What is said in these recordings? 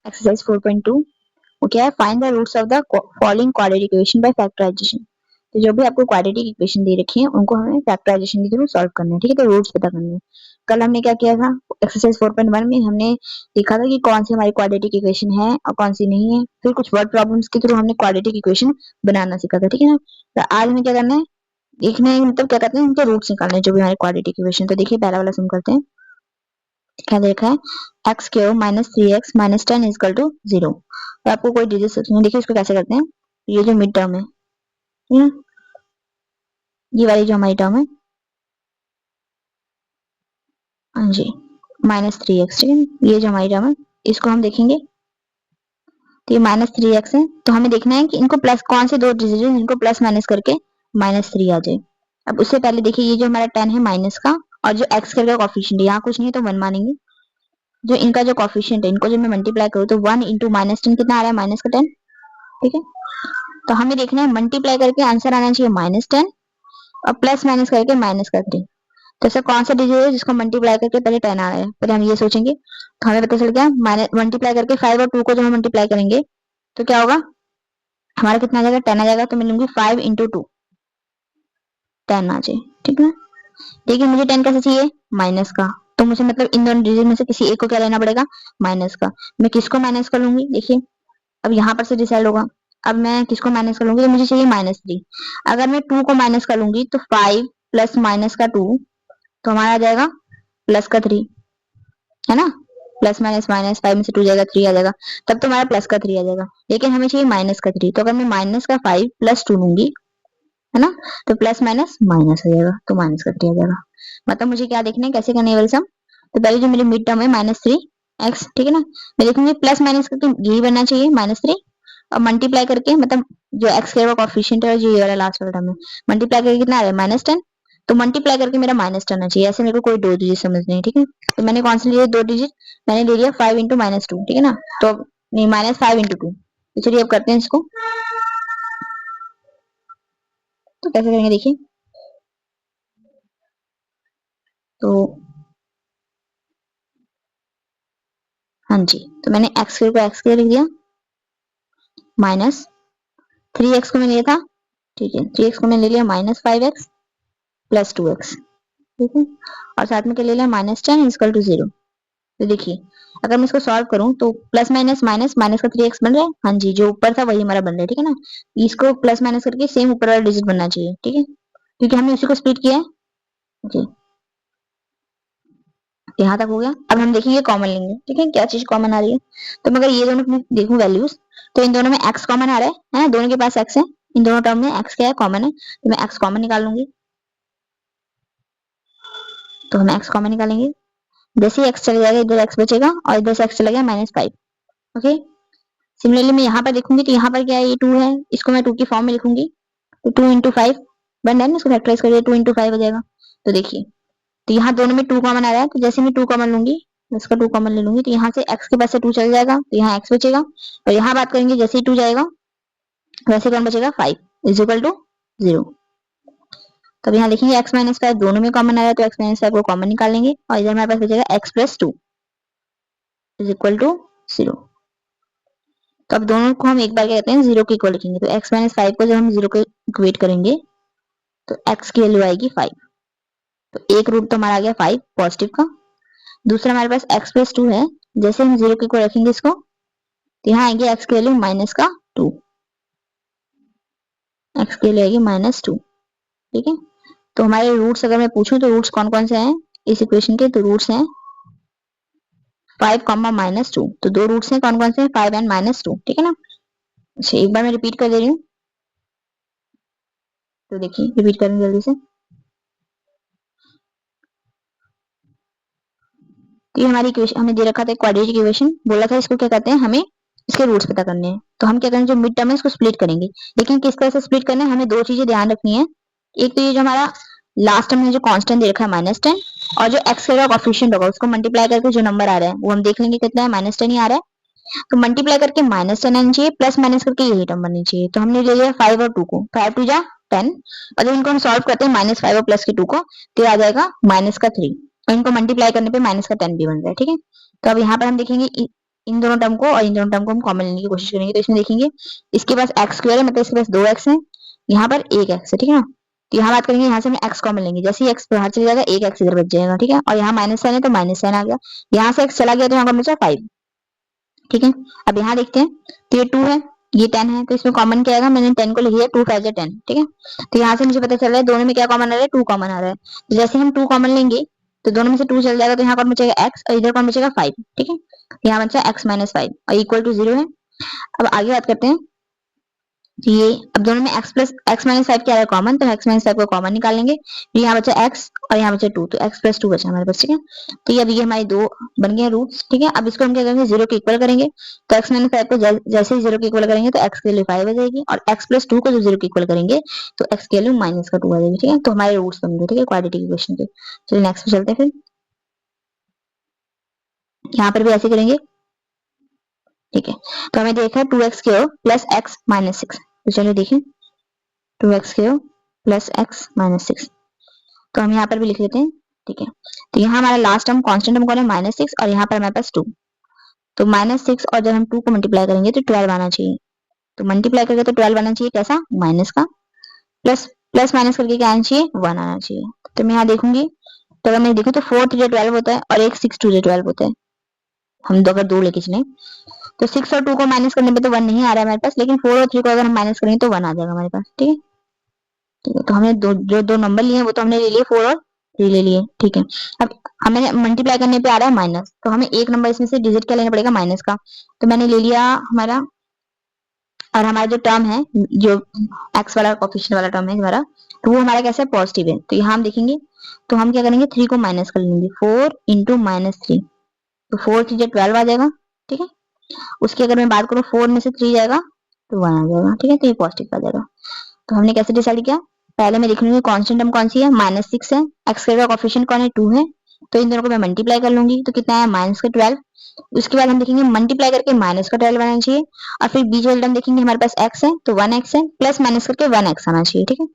Exercise 4.2 वो क्या है, find the roots of the following quadratic equation by factorisation. तो जो भी आपको क्वाड्रेटिक इक्वेशन दे रखी है उनको हमें फैक्टराइजेशन के थ्रू सॉल्व करना है, ठीक है। तो रूट्स पता करने हैं। कल हमने क्या किया था, एक्सरसाइज 4.1 में हमने देखा था कि कौन सी हमारी क्वाड्रेटिक इक्वेशन है और कौन सी नहीं है। फिर कुछ वर्ड प्रॉब्लम्स के थ्रू हमने क्वाड्रेटिक इक्वेशन बनाना सीखा था, ठीक है ना। तो आज हमें क्या करना है, देखना है, मतलब क्या कहते हैं, उनके रूट्स निकालने हैं जो भी हमारे क्वाड्रेटिक इक्वेशन। तो देखिए पहला वाला सम करते हैं। क्या देखा है, x cube minus 3x minus 10 equal to 0। तो आपको कोई डिजिट सोचना है। देखिए इसको कैसे करते हैं, ये जो मिड टर्म है, ठीक है, ये वाली जो हमारी टर्म है, हाँ जी, माइनस 3x, ठीक है, ये जो हमारी टर्म है इसको हम देखेंगे। तो ये माइनस 3x है, तो हमें देखना है कि इनको प्लस कौन से दो डिजिट है इनको प्लस माइनस करके माइनस 3 आ जाए। अब उससे पहले देखिए ये जो हमारा 10 है माइनस का, और जो x करके कॉफिशिएंट है, यहाँ कुछ नहीं है तो 1 मानेंगे। जो इनका जो कॉफिशिएंट है इनको जब मैं मल्टीप्लाई करूँ तो 1 इंटू माइनस 10 कितना आ रहा है, माइनस का 10, ठीक है। तो हमें देखना है मल्टीप्लाई करके आंसर आना चाहिए -10 और प्लस माइनस करके -3। तो ऐसा कौन सा डिजिट है जिसको मल्टीप्लाई करके पहले 10 आ रहा है, पहले हम ये सोचेंगे। तो हमें पता चल गया, मल्टीप्लाई करके 5 और 2 को जब हम मल्टीप्लाई करेंगे तो क्या होगा, हमारा कितना आ जाएगा, 10 आ जाएगा। तो मैं लूंगी 5 इंटू 2, 10 आ जाए, ठीक है। देखिए मुझे 10 कैसे चाहिए, माइनस का। तो मुझे मतलब इन दोनों डिजिट में से किसी एक को क्या लेना पड़ेगा, माइनस का। मैं किसको माइनस कर लूंगी, देखिए अब यहाँ पर से डिसाइड होगा। अब मैं किसको माइनस कर लूंगी, तो मुझे चाहिए -3। अगर मैं 2 को माइनस कर लूंगी तो 5 प्लस माइनस का 2, तो हमारा आ जाएगा प्लस का 3, है ना। प्लस माइनस माइनस, 5 में से 2 जाएगा 3 आ जाएगा, तब तो हमारा प्लस का 3 आ जाएगा। लेकिन हमें चाहिए माइनस का 3, तो अगर मैं माइनस का 5 प्लस 2 लूंगी, है ना, तो प्लस माइनस माइनस हो जाएगा, तो माइनस का 3 आ जाएगा। मतलब मुझे क्या देखना है, कैसे करने वाले सम। तो पहले जो मेरी मिड टर्म है -3x, ठीक है ना, मैं देखूंगी प्लस माइनस करके यही बनना चाहिए -3, और मल्टीप्लाई करके मतलब जो x के कोएफिशिएंट है जो ये वाला लास्ट वाला टर्म है, मल्टीप्लाई करके कितना आ रहा है -10। तो मल्टीप्लाई करके मेरा -10 आना चाहिए। ऐसे मेरे को कोई दो डिजिट समझने हैं, ठीक है। तो मैंने कौन से लिए दो डिजिट, मैंने ले लिया 5 इंटू -2, ठीक है ना। तो नहीं, -5 इंटू 2। तो चलिए अब करते हैं इसको। तो कैसे करेंगे देखिए, तो हाँ जी, तो मैंने x को x के लिख दिया, -3x को मैंने लिया था, ठीक है, 3x को मैंने ले लिया -5x प्लस 2x, ठीक है, और साथ में क्या ले लिया -10 इक्वल टू 0। तो देखिए अगर मैं इसको सॉल्व करूं तो प्लस माइनस माइनस माइनस का 3x बन रहा है, हाँ जी, जो ऊपर था वही हमारा बन रहा है, ठीक है ना। इसको प्लस माइनस करके सेम ऊपर वाला डिजिट बनना चाहिए, ठीक है, क्योंकि हमने उसी को स्प्लिट किया है जी। यहाँ तक हो गया। अब हम देखेंगे कॉमन लेंगे, ठीक है, क्या चीज कॉमन आ रही है। तो मैं अगर ये दोनों देखूं वैल्यूज, तो इन दोनों में x कॉमन आ रहा है ना, दोनों के पास x है, इन दोनों टर्म में x क्या है, कॉमन है। तो मैं x कॉमन निकाल लूंगी। तो हम x कॉमन निकालेंगे, जैसे ही x चले जाएगा इधर x बचेगा और इधर से x चला गया -5, ओके। सिमिलरली मैं यहाँ पर देखूंगी तो यहाँ पर क्या है, ये 2 है, इसको मैं 2 की फॉर्म में लिखूंगी। तो 2 इंटू 5 बन रहा है ना, इसको फैक्टराइज करिए, 2 इंटू 5 हो जाएगा। तो देखिए, तो यहाँ दोनों में 2 कॉमन आ रहा है, तो जैसे मैं 2 कॉमन लूंगी, इसका 2 कॉमन ले लूंगी, तो यहाँ से x के पास से 2 चल जाएगा, तो यहाँ x बचेगा। और यहाँ बात करेंगे जैसे ही 2 जाएगा वैसे कौन बचेगा, 5 इज इक्वल टू 0। तब यहाँ देखेंगे x माइनस 5 दोनों में कॉमन आ रहा है, तो x माइनस 5 को कॉमन निकाल लेंगे, और इधर हमारे पास बचेगा x plus 2 is equal to 0। तो अब दोनों को हम एक बार क्या कहते हैं, 0 के इक्वल लिखेंगे। तो x माइनस 5 को जब हम 0 के इक्वेट करेंगे तो x की वैल्यू आएगी 5। तो एक रूट तो हमारा आ गया 5 पॉजिटिव का। दूसरा हमारे पास x प्लस 2 है, जैसे हम 0 के इक्वल रखेंगे इसको, तो यहाँ आएगी x की वैल्यू माइनस का 2, x की वैल्यू आएगी -2, ठीक है। तो हमारे रूट्स अगर मैं पूछूं तो रूट्स कौन कौन से हैं इस इक्वेशन के, तो रूट्स हैं 5, -2। तो दो रूट्स हैं, कौन कौन से हैं, 5 एंड -2, ठीक है ना। अच्छा एक बार मैं रिपीट कर दे रही हूँ, तो देखिए रिपीट करेंगे जल्दी से। तो ये हमारी इक्वेशन हमें दे रखा था, क्वाड्रेटिक इक्वेशन बोला था, इसको क्या कहते हैं, हमें इसके रूट्स पता करने हैं। तो हम क्या करेंगे, जो मिड टर्म है इसको स्प्लिट करेंगे। लेकिन किस तरह से स्प्लिट करना है, हमें दो चीजें ध्यान रखनी है। एक तो ये जो हमारा लास्ट टर्म में जो कांस्टेंट दे रखा है -10, और जो x का कोएफिशिएंट होगा उसको मल्टीप्लाई करके जो नंबर आ रहा है वो हम देख लेंगे कितना है, -10 ही आ रहा है। तो मल्टीप्लाई करके -10 आना चाहिए, प्लस माइनस करके यही टर्म बननी चाहिए। तो हमने ले लिया 5 और 2 को, 5 2 जा 10, और जब इनको हम सॉल्व करते हैं -5 और प्लस के 2 को, तो आ जाएगा -3, और इनको मल्टीप्लाई करने पे -10 भी बन रहा है, ठीक है। तो अब यहाँ पर हम देखेंगे इन दोनों टर्म को और इन दोनों टर्म को हम कॉमन लेने की कोशिश करेंगे। तो इसमें देखेंगे इसके पास एक्स स्क्वायर है, मतलब इसके पास 2x है, यहाँ पर एक एक्स है, ठीक है ना। तो यहाँ बात करेंगे, यहाँ से हम एक्स कॉमन लेंगे, जैसे ही एक्स बाहर चले जाएगा एक एक्स इधर बच जाएगा, ठीक है। और यहाँ माइनस साइन है तो माइनस साइन आ गया, यहाँ से एक्स चला गया तो यहाँ पर बचा 5, ठीक है। अब यहाँ देखते हैं, तो ये 2 है, ये 10 है, तो इसमें कॉमन क्या आएगा, मैंने 10 को लिख दिया, 2 5 जा 10, ठीक है। तो यहाँ से मुझे पता चल रहा है दोनों में क्या कॉमन आ रहा है, 2 कॉमन आ रहा है। तो जैसे हम 2 कॉमन लेंगे तो दोनों में से 2 चल जाएगा, तो यहाँ कौन बचेगा x और इधर कौन बचेगा 5, ठीक है। यहाँ बचा x माइनस 5 और इक्वल टू 0 है। अब आगे बात करते हैं, ये अब दोनों में x माइनस 5 क्या है कॉमन, तो x माइनस 5 को कॉमन निकाल लेंगे। तो यहाँ बचा x और यहाँ बचा 2, तो x प्लस 2 बचा हमारे पास, ठीक है। तो ये अब ये हमारी दो बन गए रूट्स, ठीक है। अब इसको हम क्या करेंगे, 0 के इक्वल करेंगे। तो x माइनस 5 को जैसे ही 0 के इक्वल करेंगे तो x की वैल्यू 5 आ जाएगी, और x प्लस 2 को जब 0 के इक्वल करेंगे तो x की वैल्यू माइनस का 2 आ जाएगी, ठीक है। तो हमारे रूट्स बन गए, ठीक है, क्वाड्रेटिक इक्वेशन के। चलिए नेक्स्ट पे चलते हैं, फिर यहाँ पर भी ऐसे करेंगे, ठीक है। तो हमें देखा है 2x cube plus x minus 6, तो चलिए देखें 2x cube plus x minus 6, तो हम यहाँ पर भी लिख लेते हैं, ठीक है। तो यहाँ हमारा लास्ट टर्म कांस्टेंट टर्म कौन है, -6, और यहाँ पर हमारे पास 2, तो -6 और जब हम 2 को मल्टीप्लाई करेंगे तो 12 आना चाहिए। तो मल्टीप्लाई करके तो 12 आना चाहिए, कैसा, माइनस का, प्लस प्लस माइनस करके क्या आना चाहिए, 1 आना चाहिए। तो मैं यहाँ देखूंगी, तो अगर मैं देखूँ तो 4 3 12 होता है और एक 6 2 12 होता है। हम अगर दो लेके चले तो 6 और 2 को माइनस करने पे तो 1 नहीं आ रहा है हमारे पास, लेकिन 4 और 3 को अगर हम माइनस करेंगे तो 1 आ जाएगा हमारे पास, ठीक है। ठीक है, तो हमने दो नंबर लिए वो तो हमने ले लिए 4 और 3 ले लिए, ठीक है। अब हमें मल्टीप्लाई करने पे आ रहा है माइनस, तो हमें एक नंबर इसमें से डिजिट क्या लेना पड़ेगा, माइनस का। तो मैंने ले लिया हमारा, और हमारा जो टर्म है, जो एक्स वाला कोफिशिएंट वाला टर्म है हमारा, तो वो हमारा कैसा है, पॉजिटिव है। तो यहाँ हम देखेंगे, तो हम क्या करेंगे, 3 को माइनस कर लेंगे, 4 इंटू माइनस 3, तो 4 3 12 आ जाएगा, ठीक है। उसकी अगर मैं बात करूँ 4 में से 3 जाएगा तो 1 आ जाएगा, ठीक है। तो ये पॉजिटिव आ जाएगा। तो हमने कैसे डिसाइड किया, पहले मैं देख लूंगी कांस्टेंट टर्म कौन सी है, -6 है, एक्स का कोफिशिएंट कौन है, 2 है, तो इन दोनों को मैं मल्टीप्लाई कर लूंगी, तो कितना है, माइनस का 12। उसके बाद हम देखेंगे मल्टीप्लाई करके माइनस का 12 आना चाहिए, और फिर बीच वाले टर्म देखेंगे हमारे पास x है तो 1x है, प्लस माइनस करके 1x आना चाहिए, ठीक है।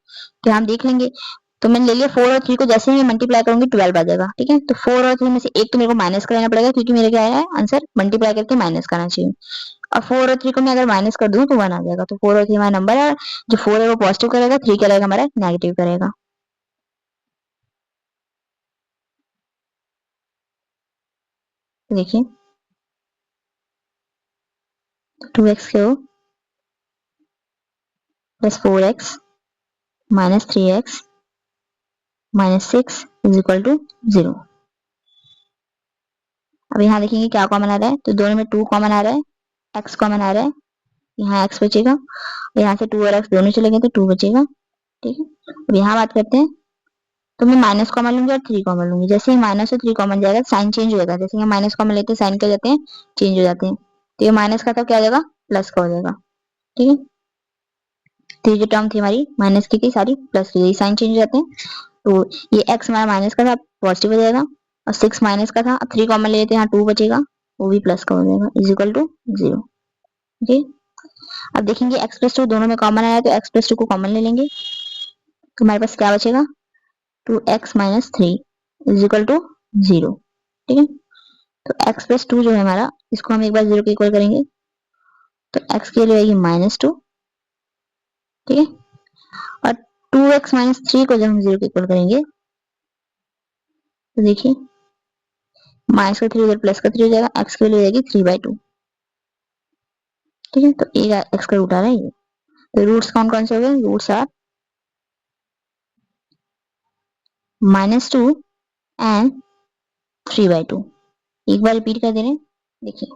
तो हम देख लेंगे, तो मैंने ले लिया 4 और 3 को जैसे ही मैं मल्टीप्लाई करूंगी 12 आ जाएगा, ठीक है। तो 4 और 3 में से एक तो मेरे को माइनस का लेना पड़ेगा, क्योंकि मेरे क्या है आंसर, मल्टीप्लाई करके माइनस का आना चाहिए। और 4 और 3 को मैं अगर माइनस कर दूं तो 1 आ जाएगा। तो 4 और 3 हमारा नंबर है, जो 4 है वो पॉजिटिव करेगा, 3 क्या रहेगा हमारा, नेगेटिव करेगा। तो देखिए 2x cube plus 4x minus 3x minus 6 is equal to 0। अब यहाँ देखेंगे क्या कॉमन आ रहा है, तो दोनों में 2 कॉमन आ रहा है, x कॉमन आ रहा है, यहाँ x बचेगा, यहाँ से 2 और x दोनों चले गए तो 2 बचेगा, ठीक है। अब यहाँ बात करते हैं, तो मैं माइनस कॉमन लूंगी और 3 कॉमन लूंगी, जैसे ही माइनस और 3 कॉमन जाएगा साइन चेंज हो जाएगा, जैसे ही माइनस कॉमन लेते हैं साइन क्या जाते हैं, चेंज हो जाते हैं। तो ये माइनस का था क्या आ जाएगा, प्लस का हो जाएगा, ठीक है। तो ये जो टर्म थी हमारी माइनस की थी सारी प्लस की, यही साइन चेंज हो जाते हैं। तो ये x हमारा माइनस का था, पॉजिटिव हो जाएगा, और 6 माइनस का था, 3 कॉमन ले लेते हैं, यहाँ 2 बचेगा, वो भी प्लस का हो जाएगा, इज इक्वल टू 0, ठीक। अब देखेंगे x प्लस 2 दोनों में कॉमन आया, तो x प्लस 2 को कॉमन ले लेंगे, तो हमारे पास क्या बचेगा, 2x minus 3 is equal to 0, ठीक है। तो x प्लस 2 जो है हमारा, इसको हम एक बार 0 के इक्वल करेंगे, तो x की वैल्यू आएगी -2, ठीक है। और 2x माइनस 3 को जब हम 0 के इक्वल करेंगे, तो देखिए माइनस का 3 इधर प्लस का 3 हो जाएगा, x की वैल्यू आएगी 3/2, ठीक है। तो एक x का रूट आ रहा है ये। तो रूट्स कौन कौन से हो गए, रूट्स आर -2 एंड 3/2। एक बार रिपीट कर दे रहे हैं, देखिए।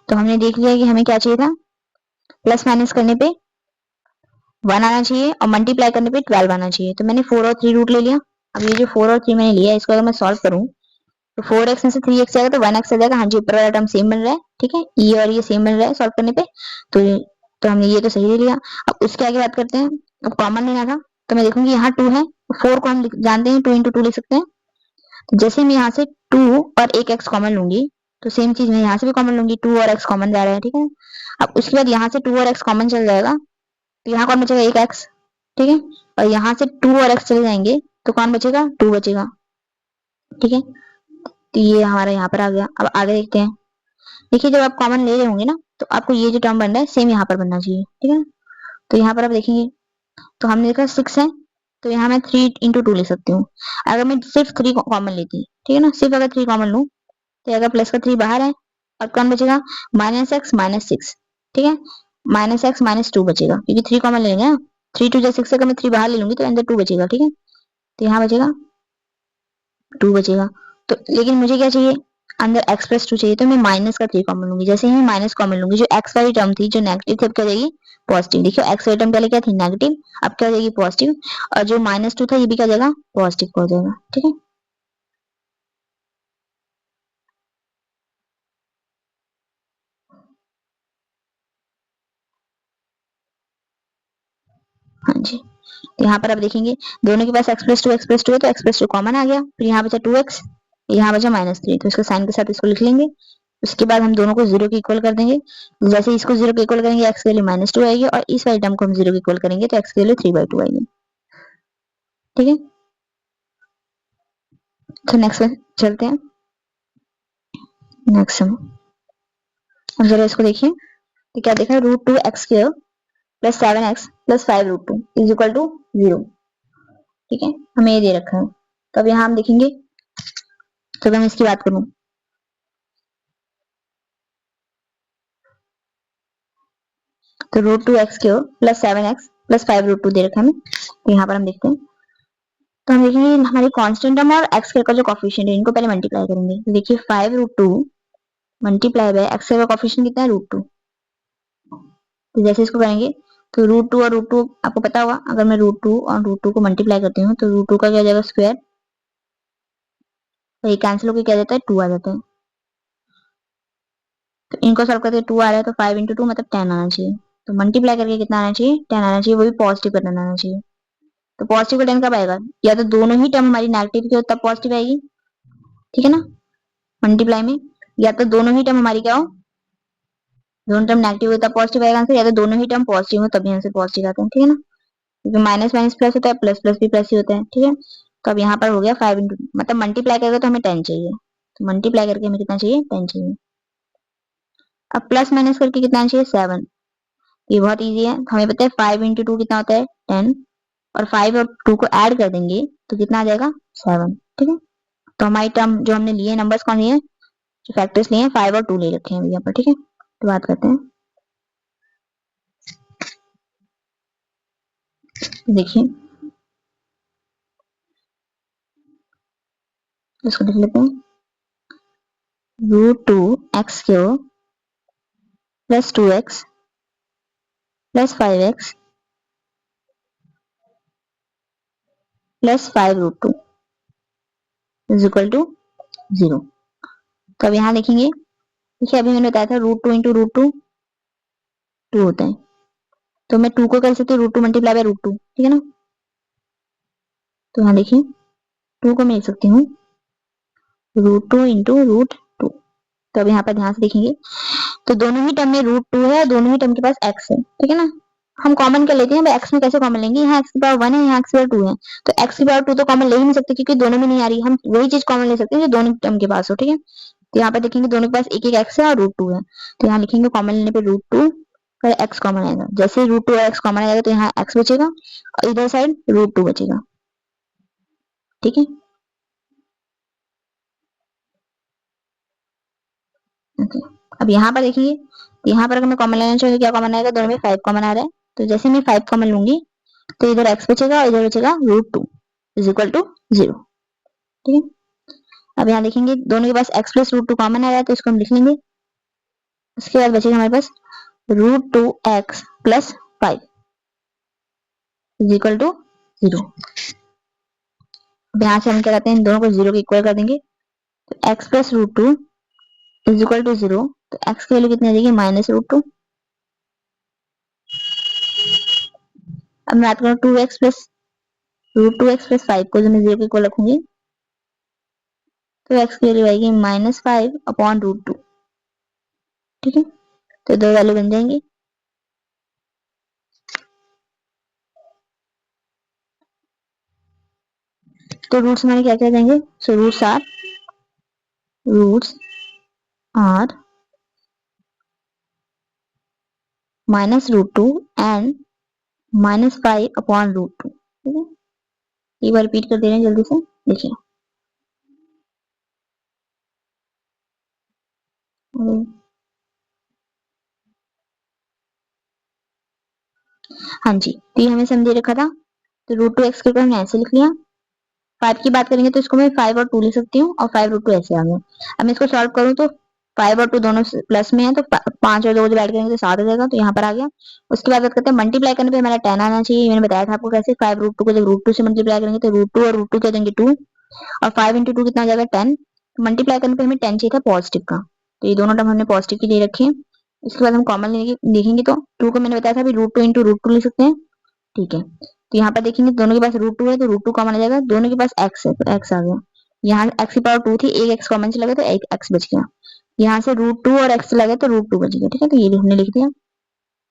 तो हमने देख लिया कि हमें क्या चाहिए था, प्लस माइनस करने पे 1 आना चाहिए और मल्टीप्लाई करने पे 12 आना चाहिए। तो मैंने 4 और 3 रूट ले लिया। अब ये जो 4 और 3 मैंने लिया, इसको अगर मैं सॉल्व करूं तो 4x में से 3x जाएगा तो 1x आ जाएगा। हाँ जी, ऊपर वाला टर्म सेम बन रहा है, ठीक है, ये और ये सेम बन रहा है सॉल्व करने पे। तो हमने ये तो सही ले लिया। अब उसके आगे बात करते हैं, अब कॉमन लेना था, तो मैं देखूंगी यहाँ 2 है, 4 को हम जानते हैं 2 इंटू 2 लिख सकते हैं। तो जैसे मैं यहाँ से 2 और एक x कॉमन लूंगी, तो सेम चीज मैं यहाँ से भी कॉमन लूंगी, 2 और x कॉमन जा रहा है, ठीक है। अब उसके बाद यहाँ से 2 और x कॉमन चल जाएगा, तो यहाँ कौन बचेगा, एक x, ठीक है। और यहाँ से 2 और x चले जाएंगे तो कौन बचेगा, 2 बचेगा, ठीक है। तो ये हमारा यहाँ पर आ गया। अब आगे देखते हैं। देखिए जब आप कॉमन ले रहे होंगे ना तो आपको ये जो टर्म बन रहा है सेम यहाँ पर बनना चाहिए, ठीक है ना। तो यहाँ पर आप देखेंगे तो हमने देखा 6 है, तो यहाँ मैं 3 × 2 ले सकती हूँ। अगर मैं सिर्फ 3 कॉमन लेती, ठीक है ना, सिर्फ अगर 3 कॉमन लूँ तो अगर प्लस का 3 बाहर है और कौन बचेगा, -x -6, ठीक है, -x -2 बचेगा क्योंकि 3 कॉमन लेंगे ना। 3 2 6, अगर मैं 3 बाहर ले लूंगी तो अंदर 2 बचेगा, ठीक है। तो यहाँ बचेगा 2 बचेगा। तो लेकिन मुझे क्या चाहिए, अंदर x+2 चाहिए, तो मैं माइनस का 3 कॉमन लूंगी। जैसे ही मैं माइनस कॉमन लूंगी, जो x वाली टर्म थी जो नेगेटिव थी अब क्या हो जाएगी पॉजिटिव। देखियो x वाली टर्म पहले क्या थी नेगेटिव, अब क्या हो जाएगी पॉजिटिव, और जो -2 था ये भी क्या हो जाएगा पॉजिटिव हो जाएगा, ठीक है। हाँ जी, तो यहाँ पर आप देखेंगे दोनों के पास x+2 है तो x+2 कॉमन आ गया, फिर यहाँ बचा 2x, यहाँ बचा -3, तो इसको साइन के साथ इसको लिख लेंगे। उसके बाद हम दोनों को 0 के इक्वल कर देंगे। जैसे इसको 0 के इक्वल करेंगे x की वैल्यू -2 आएगी, और इस वाली टर्म को हम 0 के इक्वल करेंगे तो x की वैल्यू 3/2 आएगी, ठीक है। तो नेक्स्ट में चलते हैं। नेक्स्ट हम जरा इसको देखिए तो क्या देखा, √2x² + 7x + 5√2 = 0, ठीक है, हमें ये दे रखा है। तो अब यहाँ हम देखेंगे, तो अगर मैं इसकी बात करूं तो √2x² + 7x + 5√2 दे रखा है हमें। तो यहाँ पर हम देखते हैं, तो हम देखेंगे हमारी कांस्टेंट टर्म और x का जो कोफिशिएंट है इनको पहले मल्टीप्लाई करेंगे। तो देखिए 5√2 मल्टीप्लाई बाय x का कोफिशिएंट कितना है √2। तो जैसे इसको करेंगे तो √2 और √2 आपको पता होगा, अगर मैं √2 और √2 को मल्टीप्लाई करती हूँ तो √2 का क्या हो जाएगा स्क्वायर, तो ये कैंसिल होकर क्या जाता है 2 आ जाता है। तो इनको सॉल्व करके 2 आ रहा है, तो 5 × 2 मतलब 10 आना चाहिए। तो मल्टीप्लाई करके कितना आना चाहिए 10 आना चाहिए, वो भी पॉजिटिव का 10 आना चाहिए। तो पॉजिटिव का 10 कब आएगा, या तो दोनों ही टर्म हमारी नेगेटिव की हो तब पॉजिटिव आएगी, ठीक है ना, मल्टीप्लाई में, या तो दोनों ही टर्म हमारी क्या हो, दोनों टर्म नेगेटिव हो तब पॉजिटिव आएगा आंसर, या तो दोनों ही टर्म पॉजिटिव हो तभी आंसर पॉजिटिव आता है, ठीक है ना। क्योंकि माइनस माइनस प्लस होता है, प्लस प्लस भी प्लस ही होता है, ठीक है। तो अब यहाँ पर हो गया 5 × मतलब मल्टीप्लाई करेगा तो हमें 10 चाहिए, तो मल्टीप्लाई करके हमें कितना चाहिए 10 चाहिए। अब प्लस माइनस करके कितना चाहिए 7, ये बहुत इजी है, हमें पता है 5 × 2 कितना होता है 10, और 5 और 2 को ऐड कर देंगे तो कितना आ जाएगा 7, ठीक है। तो हमारी टर्म जो हमने लिए नंबर्स कौन लिए, जो फैक्टर्स लिए 5 और 2 ले रखे हैं यहाँ पर, ठीक है। तो बात करते हैं, देखिए इसको देख लेते हैं, √2x³ + 2x + 5x + 5√2 = 0। तो अब यहाँ देखेंगे, देखिए अभी मैंने बताया था √2 × √2 2 होता है, तो मैं 2 को कर सकती हूँ √2 मल्टीप्लाई बाय √2, ठीक है ना। तो यहाँ देखिए 2 को मैं लिख सकती हूँ √2 × √2। तो अब यहाँ पर ध्यान से देखेंगे तो दोनों ही टर्म में √2 है, दोनों ही टर्म के पास x है, ठीक है ना। हम कॉमन कर लेते हैं, x में कैसे कॉमन लेंगे, यहाँ x⁻1 है, यहाँ x⁻2 है, तो x⁻2 तो कॉमन ले ही नहीं सकते क्योंकि दोनों में नहीं आ रही, हम वही चीज कॉमन ले सकते हैं जो दोनों टर्म के पास हो, ठीक है। तो यहाँ पे देखेंगे दोनों के पास एक एक x है और √2 है, तो यहाँ लिखेंगे कॉमन लेने पे √2 और x कॉमन आएगा। जैसे √2 और x कॉमन आएगा तो यहाँ x बचेगा और इधर साइड √2 बचेगा, ठीक है। ओके, अब यहाँ पर देखिए, यहाँ पर अगर मैं कॉमन लेना चाहूँ क्या कॉमन आएगा, दोनों में 5 कॉमन आ रहा है, तो जैसे मैं 5 कॉमन लूंगी तो इधर x बचेगा और इधर बचेगा √2 = 0, ठीक है। अब यहाँ देखेंगे दोनों के पास x + √2 कॉमन आ रहा है तो इसको हम लिख लेंगे। उसके बाद बचेगा हमारे पास √2x + 5 = 0। अब यहाँ से हम क्या करते हैं, इन दोनों को 0 के इक्वल कर देंगे, तो x + √2 = 0, तो x की वैल्यू कितनी आ जाएगी -√2। अब मैं बात करूँ 2x + √2x + 5 को जो मैं 0 के इक्वल रखूंगी तो x की वैल्यू आएगी -5/√2, ठीक है। तो दो वैल्यू बन जाएंगी, तो रूट्स हमारे क्या क्या जाएंगे, so roots are roots are -√2 and -5/√2। ठीक है, एक बार रिपीट कर दे रहे हैं जल्दी से, देखिए। हाँ जी, तो ये हमें सम दे रखा था, तो √2x को हमने ऐसे लिख लिया। 5 की बात करेंगे तो इसको मैं 5 और 2 लिख सकती हूँ, और 5√2 ऐसे आ गया। अब मैं इसको सॉल्व करूँ तो 5 और 2 दोनों प्लस में है, तो 5 और 2 डिवाइड करेंगे तो 7 हो जाएगा, तो यहाँ पर आ गया। उसके बाद बात करते हैं मल्टीप्लाई करने पे हमारा 10 आना चाहिए। मैंने बताया था आपको कैसे, 5√2 को जब √2 से मल्टीप्लाई करेंगे तो √2 और √2 कर देंगे 2, और 5 × 2 कितना हो जाएगा 10। मल्टीप्लाई करने पे हमें 10 चाहिए था पॉजिटिव का, तो ये दोनों टर्म हमने पॉजिटिव की दे रखी है। इसके बाद हम कॉमन देखेंगे तो 2 को मैंने बताया था √2 × √2 लिख सकते हैं। ठीक है, तो यहाँ पर देखेंगे दोनों के पास √2 है, तो √2 कॉमन आ जाएगा। दोनों के पास x है, तो x आ गया। यहाँ x की पावर 2 थी, एक x कॉमन चला गया तो एक x बच गया। यहाँ से √2 और x चला गया तो √2 बच गया। ठीक है, तो ये भी हमने लिख दिया।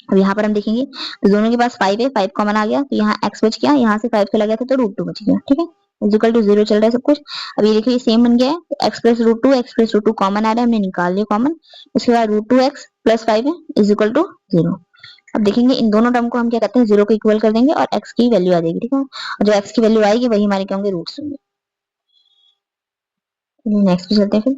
अब यहाँ पर हम देखेंगे तो दोनों के पास 5 है, 5 कॉमन आ गया, तो यहाँ x बच गया। यहाँ से 5 चला गया था तो √2 बच गया। ठीक है, इक्वल टू 0 चल रहा है सब कुछ। अब ये देखिए सेम बन गया है, x plus √2, x plus √2 common आ रहा है, हमने निकाल लिया कॉमन। उसके बाद √2x प्लस 5 है इज इक्वल टू 0। अब देखेंगे इन दोनों टर्म को हम क्या करते हैं, 0 को इक्वल कर देंगे और x की वैल्यू आ जाएगी। ठीक है, और जो x की वैल्यू आएगी वही हमारे क्या होंगे, रूट्स होंगे। नेक्स्ट पे चलते हैं फिर।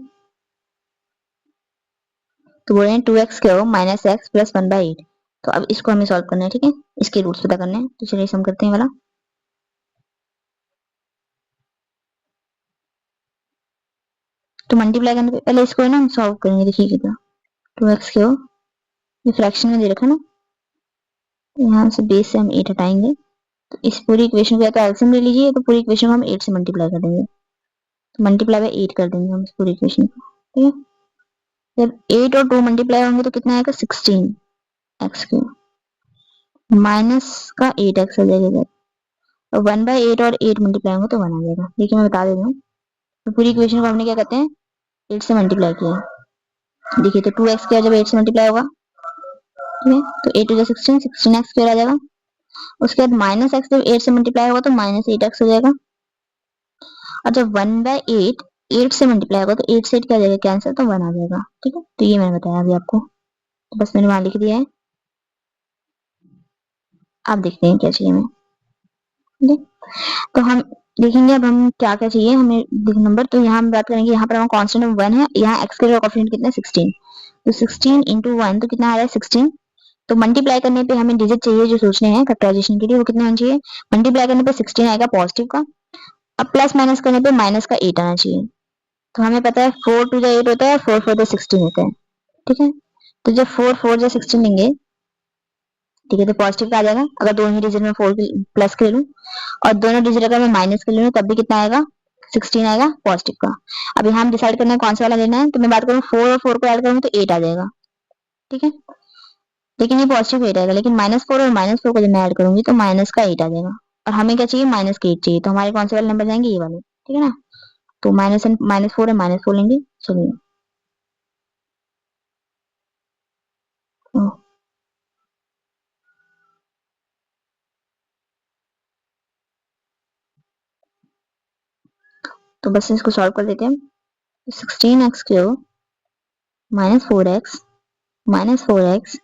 तो बोल रहे हैं 2x क्या हो -x प्लस 1/8। तो अब इसको हमें सॉल्व करना है। ठीक है, इसके रूट्स पता करने हैं, तो चलिए सम करते हैं वाला। तो मल्टीप्लाई करने पे पहले इसको है ना हम सॉल्व करेंगे, देखिए कितना। 2x क्या हो, ये फ्रैक्शन में दे रखा ना, तो यहाँ से बेस से हम 8 हटाएंगे, तो इस पूरी इक्वेशन को या तो एलसीएम ले लीजिए, तो पूरी इक्वेशन को हम 8 से मल्टीप्लाई कर देंगे, तो मल्टीप्लाई बाय 8 कर देंगे हम इस पूरी इक्वेशन को। ठीक है, जब 8 और 2 मल्टीप्लाई होंगे तो कितना आएगा, 16x3 माइनस का 8x आ जाएगा इधर, और 1/8 और 8 मल्टीप्लाई होंगे तो 1 आ जाएगा। देखिए मैं बता दे रही हूँ, तो पूरी इक्वेशन को हमने क्या कहते हैं, 8 से मल्टीप्लाई किया। देखिए तो 2x क्या जब 8 से मल्टीप्लाई होगा, ठीक है, तो 8 टू 16, 16x² आ जाएगा। उसके बाद -x जब 8 से मल्टीप्लाई होगा तो -8x हो जाएगा, और जब 1/8 8 से मल्टीप्लाई होगा तो 8 से 8 क्या आ जाएगा, कैंसिल, तो 1 आ जाएगा। ठीक है, तो ये मैंने बताया अभी आपको, तो बस मैंने वहां लिख दिया है। आप देखते हैं क्या चाहिए हमें। ठीक है, तो हम देखेंगे अब हम क्या क्या चाहिए हमें नंबर। तो यहाँ हम बात करेंगे, यहाँ पर हमारा कांस्टेंट 1 है, यहाँ x के कोएफिशिएंट कितना है 16, तो 16 इंटू 1 तो कितना आ रहा है 16। तो मल्टीप्लाई करने पे हमें डिजिट चाहिए जो सोचने हैं फैक्टराइजेशन के लिए, वो कितना होना चाहिए, मल्टीप्लाई करने पे 16 आएगा पॉजिटिव का, अब प्लस माइनस करने पे माइनस का 8 आना चाहिए। तो हमें पता है 4 टू 8 होता है, 4 4 16 होता है। ठीक है, तो जब 4 4 16 लेंगे, ठीक है, तो पॉजिटिव का आ जाएगा। अगर दोनों डिजिट में 4 प्लस कर लूं और दोनों डिजिट अगर मैं माइनस कर लूं तब भी कितना आएगा, 16 आएगा पॉजिटिव का। अब यहाँ हम डिसाइड करना है कौन सा वाला लेना है, तो मैं बात करूँ 4 और 4 को ऐड करूंगी तो 8 आ जाएगा। ठीक है, लेकिन ये पॉजिटिव 8 आएगा, लेकिन -4 और -4 को जब मैं ऐड करूंगी तो माइनस का 8 आ जाएगा, और हमें क्या चाहिए, माइनस का 8 चाहिए, तो हमारे कौन से वाले नंबर जाएंगे, ये वाले। ठीक है ना, तो -4 है, -4 लेंगे। चलिए, तो बस इसको सॉल्व कर देते हैं। 16x³ -4x -4x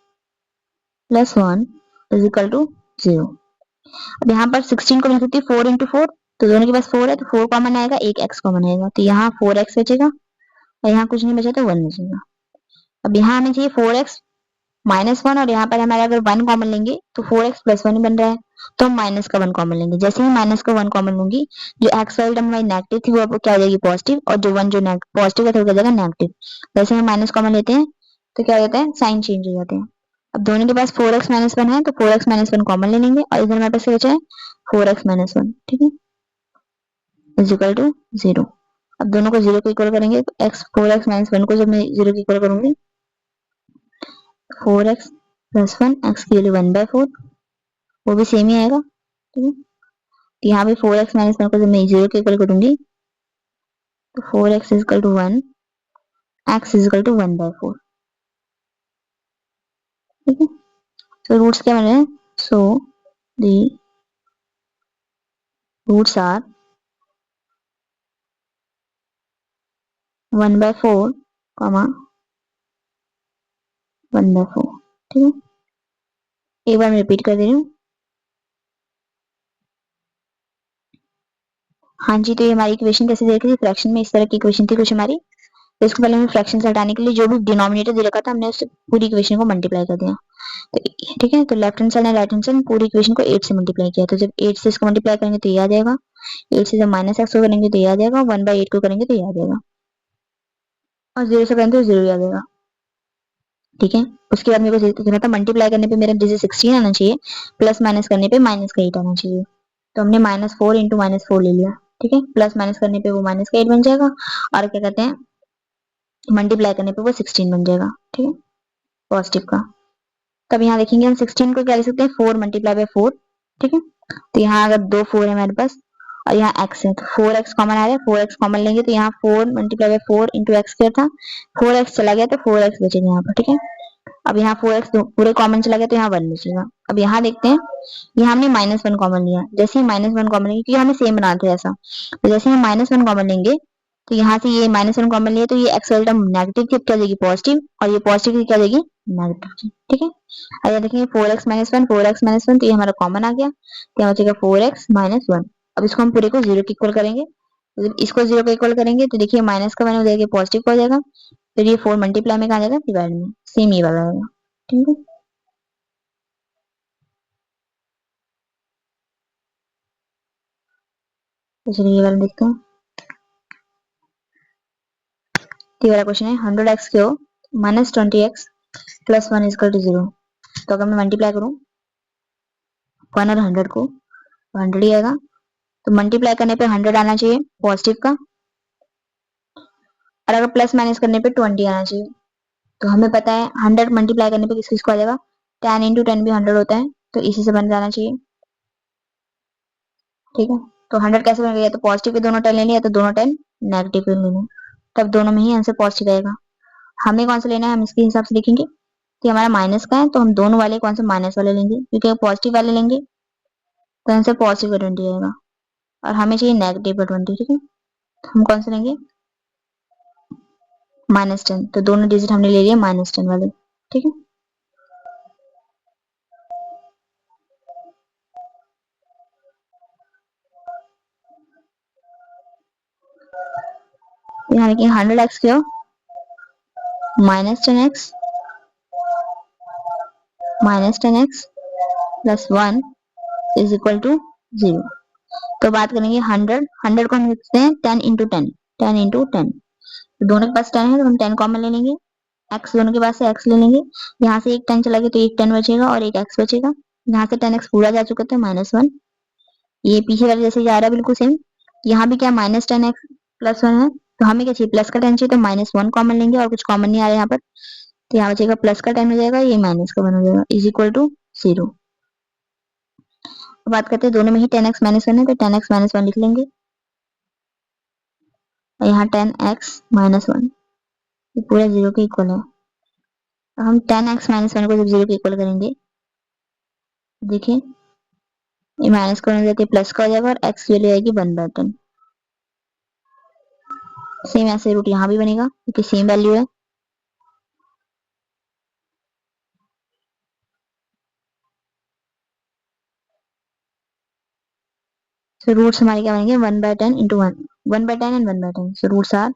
plus 1 is equal to 0। अब यहाँ पर 16 को लिख सकती है 4 इंटू 4, तो दोनों के पास 4 है, तो 4 कॉमन आएगा, एक x कॉमन आएगा, तो यहाँ 4x बचेगा, और यहाँ कुछ नहीं बचा तो 1 बचेगा। अब यहाँ हमें चाहिए 4x -1, और यहाँ पर हमारे अगर 1 कॉमन लेंगे तो 4x प्लस 1 बन रहा है, तो हम माइनस का 1 कॉमन लेंगे। जैसे ही माइनस का 1 कॉमन लूंगी, जो x वाली टर्म हमारी नेगेटिव थी वो अब क्या हो जाएगी, पॉजिटिव, और जो 1 जो पॉजिटिव का था वो क्या हो जाएगा, नेगेटिव। जैसे हम माइनस कॉमन लेते हैं तो क्या हो जाता है, साइन चेंज हो जाते हैं। अब दोनों के पास 4x -1 है, तो 4x -1 कॉमन ले लेंगे, और इधर हमारे पास क्या बचा है, 4x -1। ठीक है, इज इक्वल टू 0। अब दोनों को 0 को इक्वल करेंगे, तो x 4x -1 को जब मैं 0 को इक्वल करूंगी, 4x प्लस 1, x की वैल्यू 1/4, वो भी सेम ही आएगा। ठीक है, तो यहाँ पे 4x -1 को जब मैं 0 के इक्वल करूंगी, तो 4x is equal to 1, x is equal to 1/4। ठीक है, तो रूट्स क्या बन रहे हैं, so the roots are 1/4 comma 1/4। ठीक है, एक बार मैं रिपीट कर दे रही हूँ। हाँ जी, तो ये हमारी इक्वेशन कैसे दे रखी थी, फ्रैक्शन में इस तरह की इक्वेशन थी कुछ हमारी। तो इसको पहले हमें फ्रैक्शन से हटाने के लिए जो भी डिनोमिनेटर दे रखा था हमने उससे पूरी इक्वेशन को मल्टीप्लाई कर दिया। तो ठीक है, तो left hand side and right hand side पूरी इक्वेशन को 8 से मल्टीप्लाई किया। तो जब 8 से इसको मल्टीप्लाई करेंगे तो ये आ जाएगा, 8 से जब माइनस एक्स को करेंगे तो ये आ जाएगा, 1/8 को करेंगे तो ये आ जाएगा, और 0 से करेंगे तो 0 आ जाएगा। ठीक है, उसके बाद मेरे को कहना था मल्टीप्लाई करने पे मेरा जैसे 16 आना चाहिए, प्लस माइनस करने पे माइनस का 8 आना चाहिए। तो हमने -4 इंटू -4 ले लिया। ठीक है, प्लस माइनस करने पे वो माइनस का 8 बन जाएगा, और क्या कहते हैं मल्टीप्लाई करने पे वो 16 बन जाएगा। ठीक है, पॉजिटिव का। तब यहाँ देखेंगे हम 16 को क्या लिख सकते हैं, 4 मल्टीप्लाई बाय 4। ठीक है, तो यहाँ अगर 2 4 है हमारे पास और यहाँ x है तो 4x कॉमन आ रहा है, 4x कॉमन लेंगे तो यहाँ 4 मल्टीप्लाई बाय 4 इंटू एक्स क्या था, 4x चला गया तो 4x बचेगा यहाँ पर। ठीक है, अब यहाँ 4x पूरे कॉमन चला गया तो यहाँ 1 बचेगा। अब यहाँ देखते हैं, यहाँ हमने -1 कॉमन लिया, जैसे ही -1 कॉमन लेंगे क्योंकि हमें सेम बनाते हैं ऐसा, तो जैसे हम -1 कॉमन लेंगे तो यहाँ से ये -1 कॉमन लिया तो ये एक्स वाली टर्म नेगेटिव की क्या जाएगी पॉजिटिव, और ये पॉजिटिव की क्या जाएगी नेगेटिव की। ठीक है, अगर देखेंगे 4x -1 4x -1 तो ये हमारा कॉमन आ गया, तो यहाँ बचेगा 4x -1। अब इसको हम पूरे को 0 के इक्वल करेंगे, तो जब इसको 0 के इक्वल करेंगे तो देखिए माइनस का मैंने हो जाएगा पॉजिटिव का हो जाएगा, फिर ये 4 मल्टीप्लाई में कहा जाएगा डिवाइड में, सेम ये वाला आएगा। ठीक है, तो चलिए ये वाला देखते हैं। ये वाला क्वेश्चन है 100x क्यों -20x plus 1 is equal to 0। तो अगर मैं मल्टीप्लाई करूं 1 और 100 को, 100 ही आएगा, तो मल्टीप्लाई करने पे 100 आना चाहिए पॉजिटिव का, और अगर प्लस माइनस करने पे 20 आना चाहिए। तो हमें पता है 100 मल्टीप्लाई करने पे किस किस को आ जाएगा, 10 इंटू 10 भी 100 होता है, तो इसी से बन जाना चाहिए। ठीक है, तो 100 कैसे बन गया, तो पॉजिटिव के दोनों 10 लेने या तो दोनों 10 नेगेटिव के लेने, तब दोनों में ही आंसर पॉजिटिव आएगा। हमें कौन सा लेना है हम इसके हिसाब से देखेंगे कि हमारा माइनस का है, तो हम दोनों वाले कौन से माइनस वाले लेंगे, क्योंकि पॉजिटिव वाले लेंगे तो आंसर पॉजिटिव का 20 आएगा, और हमें चाहिए नेगेटिव का 20। ठीक है, तो हम कौन सा लेंगे -10, तो दोनों डिजिट हमने ले लिया -10 वाले। ठीक है, यहाँ देखिए 100x क्यों -10x plus 1 is equal to 0। तो बात करेंगे 100 को हम लिखते हैं 10 इंटू 10, 10 इंटू 10, तो दोनों के पास 10 है तो हम 10 कॉमन ले लेंगे, x दोनों के पास से x ले लेंगे, यहाँ से एक 10 चला गया तो एक 10 बचेगा और एक x बचेगा, यहाँ से 10x पूरा जा चुका था -1, ये पीछे वाले जैसे जा रहा है बिल्कुल सेम। यहाँ भी क्या -10x प्लस 1 है, तो हमें क्या चाहिए प्लस का 10 चाहिए, तो -1 कॉमन लेंगे और कुछ कॉमन नहीं आ रहा है यहाँ पर, तो यहाँ बचेगा प्लस का 10 हो जाएगा, ये माइनस का 1 हो जाएगा, इज इक्वल टू 0। बात करते हैं दोनों में ही 10x -1 है तो 10x -1 लिख लेंगे, और यहाँ 10x -1 ये पूरा 0 के इक्वल है। अब हम 10x -1 को जब 0 के इक्वल करेंगे, देखिए ये माइनस का हो जाके प्लस का हो जाएगा और x वैल्यू आएगी 1/10। सेम ऐसे रूट यहाँ भी बनेगा क्योंकि सेम वैल्यू है। सो रूट्स हमारे क्या बनेंगे 1/10 into 1, 1/10 and 1/10, so roots are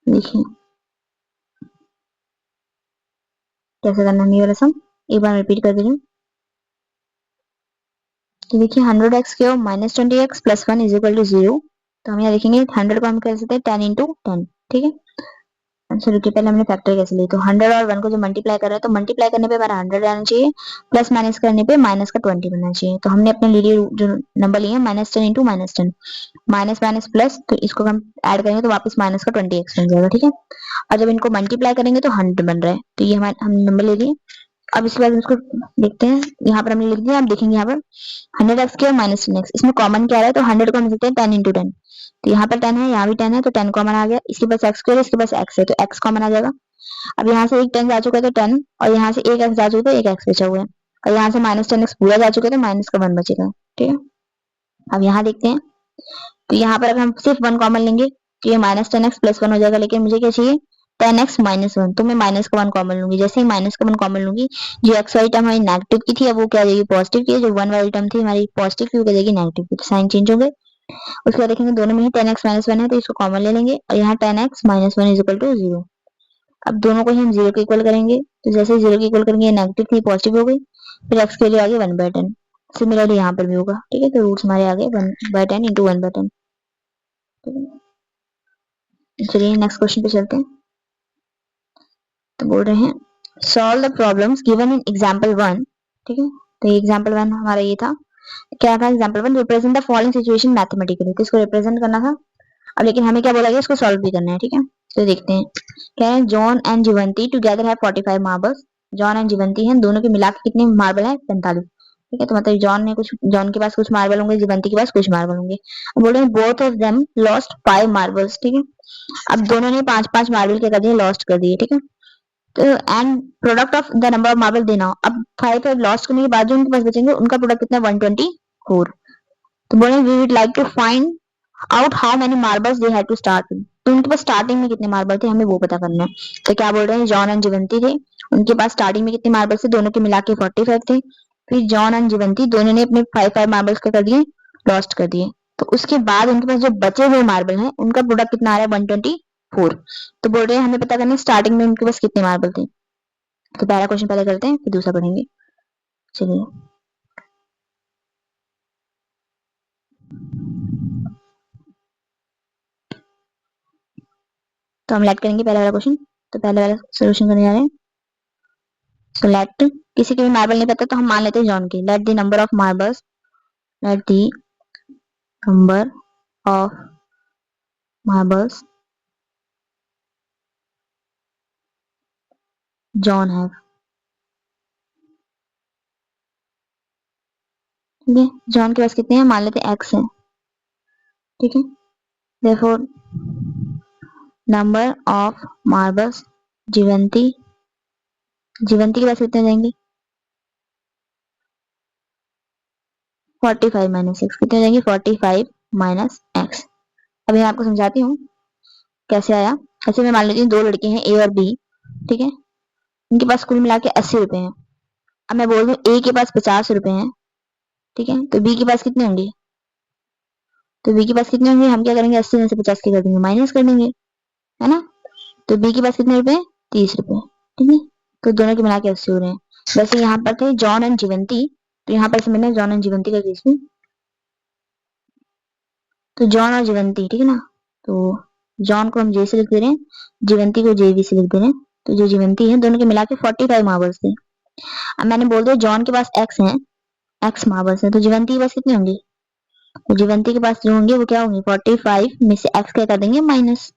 देखिए कैसे करना है ये वाला सम, एक बार रिपीट कर दे रही हूँ। तो देखिए 100x क्यों -20x plus 1 is equal to 0। तो हम यहाँ देखेंगे 100 को हम कर सकते हैं 10 इंटू 10। ठीक है, अच्छा रुकिए पहले हमने फैक्टर कैसे लिए, तो 100 और 1 को जो मल्टीप्लाई कर रहे हैं तो मल्टीप्लाई करने पे हमारा 100 आना चाहिए, प्लस माइनस करने पे माइनस का 20 बनना चाहिए। तो हमने अपने लिए जो नंबर लिए -10 इंटू -10, माइनस माइनस प्लस, तो इसको हम ऐड करेंगे तो वापस माइनस का 20x बन जाएगा। ठीक है, और जब इनको मल्टीप्लाई करेंगे तो 100 बन रहा है, तो ये हमारे हम नंबर ले लिए। अब इसके बाद इसको देखते हैं, यहाँ पर हमने लिख दिया, आप देखेंगे यहाँ पर 100x क्या -10x, इसमें कॉमन क्या आ रहा है, तो 100 को हम लिखते हैं 10 इंटू 10, तो यहाँ पर 10 है यहाँ भी 10 है तो 10 कॉमन आ गया, इसके पास x स्क्वायर है इसके पास x है तो x कॉमन आ जाएगा, अब यहाँ से एक 10 जा चुका है तो 10, और यहाँ से एक एक्स जा चुका है तो एक एक्स बचा हुआ है, और यहाँ से -10x पूरा जा चुका है तो माइनस का 1 बचेगा। ठीक है, अब यहाँ देखते हैं, तो यहाँ पर अगर हम सिर्फ 1 कॉमन लेंगे तो ये -10x + 1 हो जाएगा, लेकिन मुझे क्या चाहिए 10x - 1, तो मैं माइनस का 1 कॉमन लूंगी। जैसे ही माइनस का 1 कॉमन लूंगी, जो एक्स वाली टर्म हमारी नेगेटिव की थी अब वो क्या आ जाएगी पॉजिटिव की, जो 1 वाली टर्म थी हमारी पॉजिटिव की वो क्या जाएगी नेगेटिव की, तो साइन चेंज हो गए। उसके बाद देखेंगे दोनों में ही 10x - 1 है तो इसको कॉमन ले लेंगे, और यहाँ 10x - 1 = 0। अब दोनों को ही हम 0 के इक्वल करेंगे, तो जैसे 0 के इक्वल करेंगे नेगेटिव थी पॉजिटिव हो गई, फिर x के लिए आ गया 1/10। सिमिलरली यहाँ पर भी होगा। ठीक है, तो रूट्स हमारे आ गए 1/10 × 1/10। चलिए नेक्स्ट क्वेश्चन पे चलते हैं। तो बोल रहे हैं solve the problems given in example 1। ठीक है, तो ये एग्जांपल 1 हमारा ये था, क्या था example 1, represent the following situation mathematically, तो इसको रिप्रेजेंट करना था। अब लेकिन हमें क्या बोला गया, इसको सॉल्व भी करना है। ठीक है, तो देखते हैं क्या है। John and Jeevanti together have 45 marbles. John and Jeevanti हैं, दोनों के मिला के कितने मार्बल है 45। ठीक है, तो मतलब जॉन के पास कुछ मार्बल होंगे, जीवंती के पास कुछ मार्बल होंगे। अब बोल रहे हैं both of them lost 5 marbles. ठीक है, अब दोनों ने 5-5 मार्बल क्या कर दिए, लॉस्ट कर दिए। ठीक है, तो and product of the number of marble देना, अब 5 लॉस्ट करने के बाद जो उनके पास बचेंगे उनका प्रोडक्ट कितना 124। तो बोले we would like to find out how many marbles they had to start with, तो उनके पास स्टार्टिंग में कितने मार्बल थे हमें वो पता करना है। तो क्या बोल रहे हैं, जॉन एंड जीवंती थे, उनके पास स्टार्टिंग में कितने मार्बल थे, दोनों के मिला के 45 थे। फिर जॉन एंड जीवंती दोनों ने अपने 5 मार्बल्स क्या कर दिए, लॉस्ट कर दिए। तो उसके बाद उनके पास जो बचे हुए मार्बल हैं उनका प्रोडक्ट कितना आ रहा है 124। तो बोल रहे हैं हमें पता करना है स्टार्टिंग में उनके पास कितने मार्बल थे। तो पहला क्वेश्चन पहले करते हैं फिर दूसरा पढ़ेंगे। चलिए, तो हम लेट करेंगे पहला वाला क्वेश्चन। तो पहले वाला सोल्यूशन करने जा रहे हैं। सो लेट, किसी के भी मार्बल नहीं पता तो हम मान लेते हैं जॉन के। Let the number of marbles, let the number of marbles John have. ठीक है, जॉन के पास कितने हैं मान लेते हैं x है। ठीक है, therefore नंबर ऑफ मार्बल्स जीवंती, जीवंती के पास कितने जाएंगे 45 - x, कितने जाएंगे 45 - x। अभी मैं आपको समझाती हूँ कैसे आया। ऐसे मैं मान लेती हूँ दो लड़के हैं ए और बी। ठीक है, इनके पास कुल मिला के 80 रुपए हैं। अब मैं बोल दूं ए के पास 50 रुपए हैं। ठीक है, तो बी के पास कितने होंगे, तो बी के पास कितने होंगे, हम क्या करेंगे 80 में से 50 के कर देंगे, माइनस कर देंगे, है ना। तो बी के पास कितने रुपए, 30 रुपए। ठीक है, तो दोनों के मिला के 80 हो रहे हैं। वैसे यहाँ पर थे जॉन एंड जीवंती, तो यहाँ पर मैंने जॉन एंड जीवंती का केस में, तो जॉन और जीवंती। ठीक है ना, तो जॉन को हम जे से लिख दे रहे हैं, जीवंती को जे बी से लिख दे रहे हैं। तो जो जीवंती है दोनों के मिला के 45 मार्बल्स थे। अब मैंने बोल दिया जॉन के पास एक्स है, एक्स मार्बल्स है, तो जीवंती के पास कितने होंगे, तो जीवंती के पास जो होंगे वो क्या होंगे 45 में से एक्स क्या कर देंगे माइनस।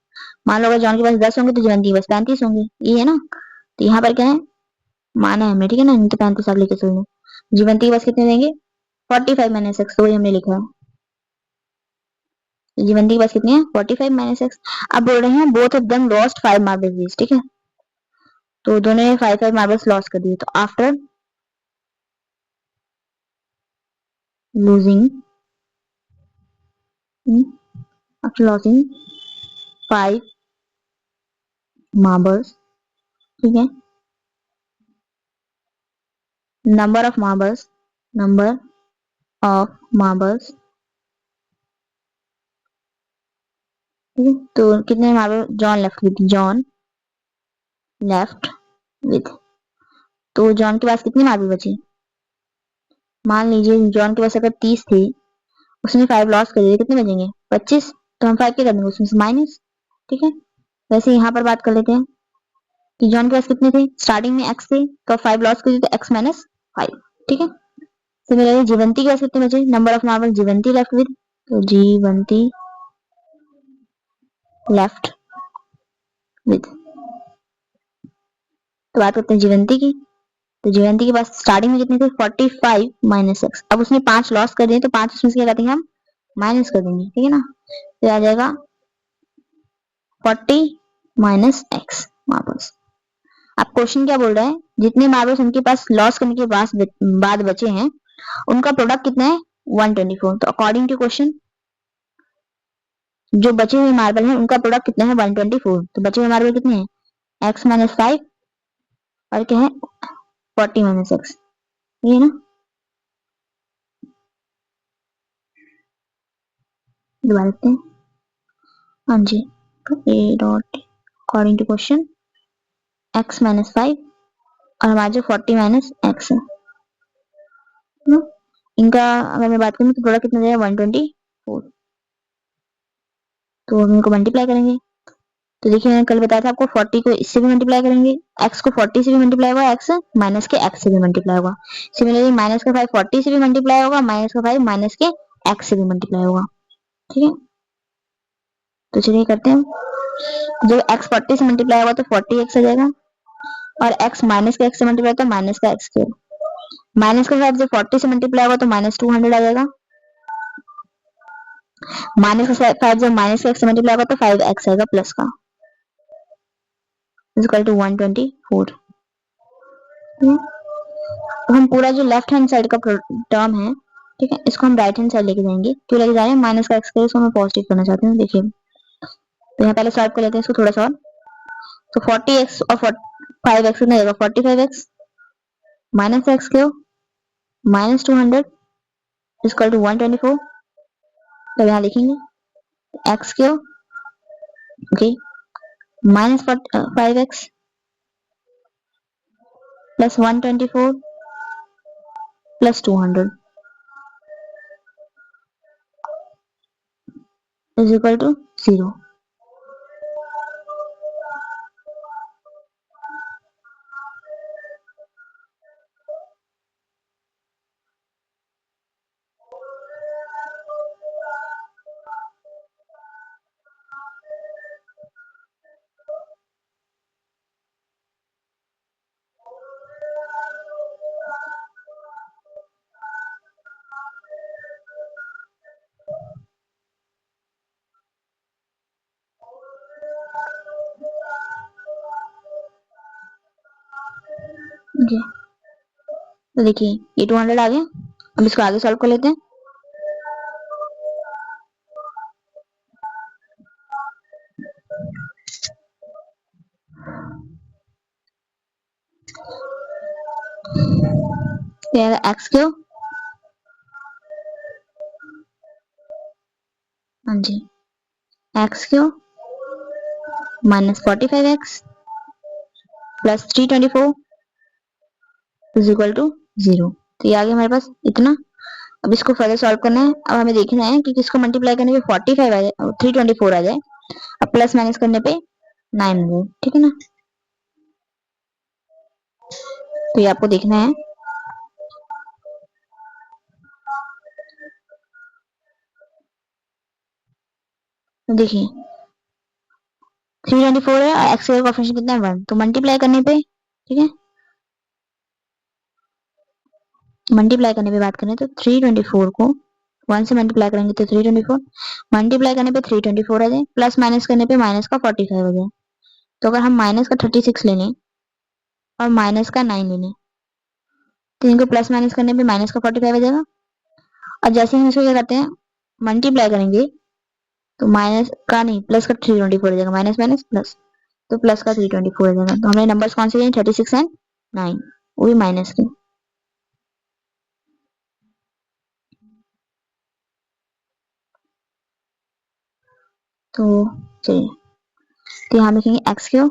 मान लो अगर जॉन के पास 10 होंगे तो जीवंती के पास 35 होंगे, ये है ना। तो यहाँ पर क्या है, माना है हमने। ठीक है ना, नहीं तो 35 आप लेके चलो। जीवंती के पास कितने देंगे 45 - x, तो वही हमने लिखा है। जीवंती के पास कितने हैं 45 - x। अब बोल रहे हैं both of them lost 5 marbles. ठीक है, तो दोनों ने 5 मार्बल्स लॉस कर दिए। तो after losing, after losing 5 marbles, ठीक है, number of marbles, number of marbles, ठीक है, तो कितने marble John left with, John left with, तो जॉन के पास कितनी मार्बल बची, मान लीजिए जॉन के पास अगर 30 थी, उसने 5 लॉस कर दिए, कितने बचेंगे 25। तो हम 5 क्या कर देंगे उसमें से माइनस। ठीक है, वैसे यहाँ पर बात कर लेते हैं कि जॉन के पास कितने थे, स्टार्टिंग में x थे, तो 5 लॉस कर दिए तो x - 5। ठीक है, सिमिलरली जीवंती के पास कितने बचे, number of marble Jeevanti left with, तो जीवंती लेफ्ट विद। तो बात करते हैं जीवंती की। तो जीवंती के पास स्टार्टिंग में कितने थे 45 - x। अब उसने 5 लॉस कर दिए तो 5 उसमें से क्या कर देंगे हम माइनस कर देंगे। ठीक है ना, तो आ जाएगा 40 - x मार्बल्स। अब क्वेश्चन क्या बोल रहा है, जितने मार्बल्स उनके पास लॉस करने के बाद बचे हैं उनका प्रोडक्ट कितना है 124। तो अकॉर्डिंग टू क्वेश्चन जो बचे हुए मार्बल हैं उनका प्रोडक्ट कितना है 124। तो बचे हुए मार्बल कितने हैं x माइनस 5 और क्या है 40 माइनस एक्स, ये ना। दोबारा देखते हैं। हाँ जी, A dot according to question x minus 5 और हमारा जो 40 माइनस एक्स है ना, इनका अगर मैं बात करूँ तो प्रोडक्ट कितना जाएगा 124। तो हम इनको मल्टीप्लाई करेंगे। तो देखिए मैंने कल बताया था आपको 40 को इससे भी मल्टीप्लाई करेंगे, x को 40 से भी मल्टीप्लाई होगा, x माइनस के x से भी मल्टीप्लाई होगा। सिमिलरली माइनस का 5 40 से भी मल्टीप्लाई होगा, माइनस का 5 माइनस के x से भी मल्टीप्लाई होगा। ठीक है, तो चलिए करते हैं। जब x 40 से मल्टीप्लाई होगा तो 40x आ जाएगा और x माइनस का x से मल्टीप्लाई तो माइनस का x के, माइनस का 5 जब 40 से मल्टीप्लाई होगा तो माइनस 200 आ जाएगा, माइनस का 5 जब माइनस का x से मल्टीप्लाई होगा तो 5x आएगा प्लस का, इक्वल टू 124। हम पूरा जो लेफ्ट हैंड साइड का टर्म है, ठीक है, इसको हम राइट हैंड साइड लेके जाएंगे। क्यों लेके जा रहे हैं, माइनस का एक्स का इसको मैं पॉजिटिव करना चाहती हूँ। देखिए तो यहाँ पहले सॉल्व कर लेते हैं इसको थोड़ा सा और। तो 40x और 5x कितना जाएगा 45x माइनस एक्स क्यों माइनस 200 इक्वल टू 124। तो यहाँ लिखेंगे x क्यों okay minus 5x plus 124 plus 200 is equal to 0। Okay तो देखिए ये 200 आ गया। अब इसको आगे सॉल्व कर लेते हैं। एक्स क्यों हाँ जी एक्स क्यों minus 45x plus 324 is equal to 0। तो ये आ गया हमारे पास इतना। अब इसको फर्दर सॉल्व करना है। अब हमें देखना है कि किसको मल्टीप्लाई करने पे 45 आ जाए 324 आ जाए, अब प्लस माइनस करने पे 9 आ जाए। ठीक है ना, तो ये आपको देखना है। तो देखिए 324 है और एक्स का कोएफिशिएंट कितना है 1, तो मल्टीप्लाई करने पे ठीक है, मल्टीप्लाई करने पे बात करें तो 324 को 1 से मल्टीप्लाई करेंगे तो 324, मल्टीप्लाई करने पे 324 आ जाए, प्लस माइनस करने पे माइनस का 45 आ जाए। तो अगर हम माइनस का 36 ले लें और माइनस का 9 ले लें तो इनको प्लस माइनस करने पे माइनस का 45 आ जाएगा। और जैसे हम इसको क्या करते हैं मल्टीप्लाई करेंगे तो माइनस का नहीं प्लस का 324 आ जाएगा, माइनस माइनस प्लस, तो प्लस का 324 आ जाएगा। तो हमने नंबर्स कौन से लिए 36 एंड 9, वो भी माइनस के। तो चलिए तो यहाँ लिखेंगे एक्स क्यू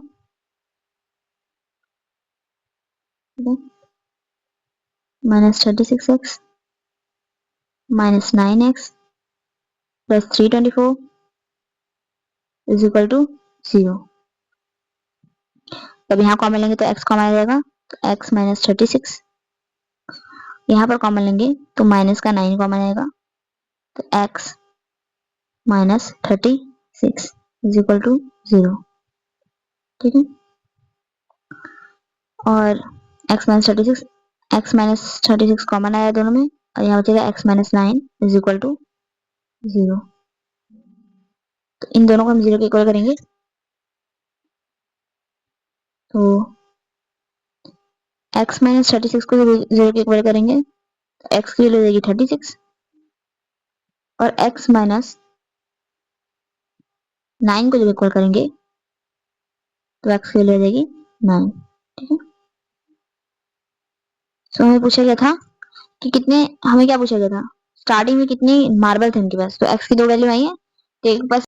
minus 36x minus 9x plus 324 is equal to 0। तब यहाँ कॉमन लेंगे तो x कॉमन आ जाएगा, तो x माइनस 36, यहाँ पर कॉमन लेंगे तो माइनस का 9 कॉमन आएगा, तो x minus 36 is equal to 0। ठीक है, और x माइनस 36 कॉमन आया दोनों में और यहाँ बचेगा x minus 9 is equal to 0। तो इन दोनों को हम 0 के इक्वल करेंगे तो x माइनस 36 को 0 के इक्वल करेंगे तो x की वैल्यू हो जाएगी 36 और x माइनस 9 को जब इक्वल करेंगे तो x की वैल्यू हो जाएगी 9। ठीक है, सो हमें पूछा गया था कि कितने, हमें क्या पूछा गया था स्टार्टिंग में कितनी मार्बल थे उनके पास, तो x की 2 वैल्यू आई है तो एक पास